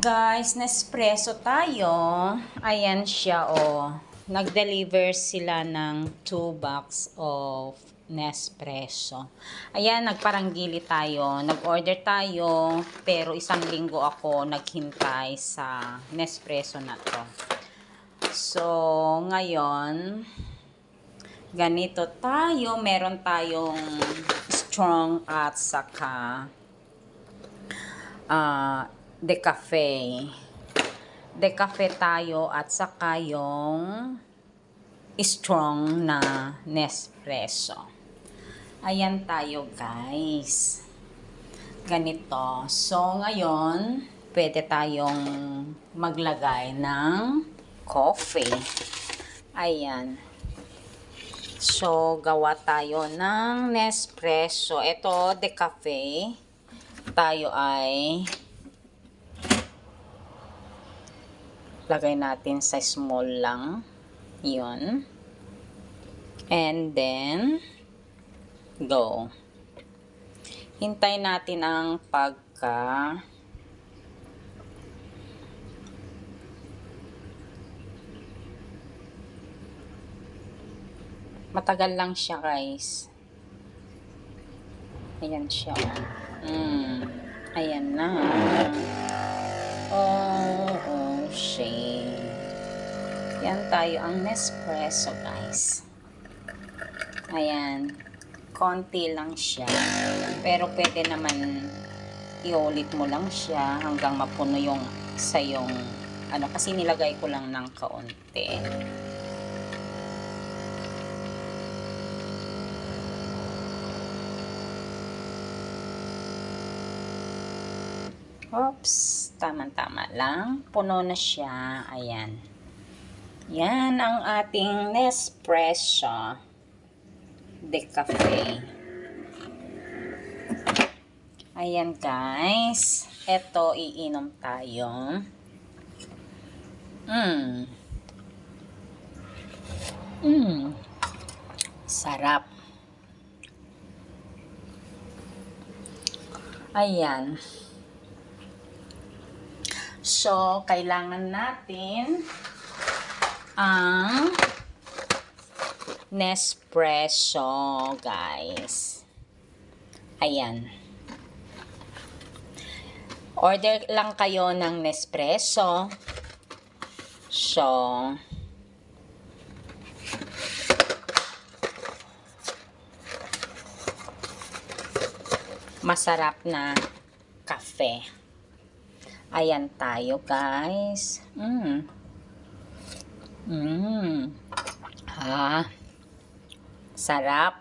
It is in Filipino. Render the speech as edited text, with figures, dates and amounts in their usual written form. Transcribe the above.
Guys, Nespresso tayo. Ayan siya, oh. Nag-deliver sila ng 2 box of Nespresso. Ayan, nagparanggili tayo. Nag-order tayo, pero isang linggo ako naghintay sa Nespresso na to. So, ngayon, ganito tayo. Meron tayong strong at saka decafe. Decafe tayo at saka yung strong na Nespresso. Ayan tayo, guys. Ganito. So, ngayon, pwede tayong maglagay ng coffee. Ayan. So, gawa tayo ng Nespresso. Ito, decafe. Tayo ay lagay natin sa small lang. Yun. And then, go. Hintay natin ang matagal lang siya, guys. Ayan siya. Ayan na. Oh, shit. Yan tayo ang Nespresso, guys. Ayan. Konti lang siya. Pero pwede naman iulit mo lang siya hanggang mapuno yung sa yung kasi nilagay ko lang ng kaunti. Oops, tama-tama lang. Puno na siya. Ayan. Yan ang ating Nespresso Decafe. Ayan, guys. Ito, iinom tayo. Sarap. Ayan. So, kailangan natin ang Nespresso, guys. Ayan. Order lang kayo ng Nespresso. So, masarap na kape. Ayan tayo, guys. Sarap.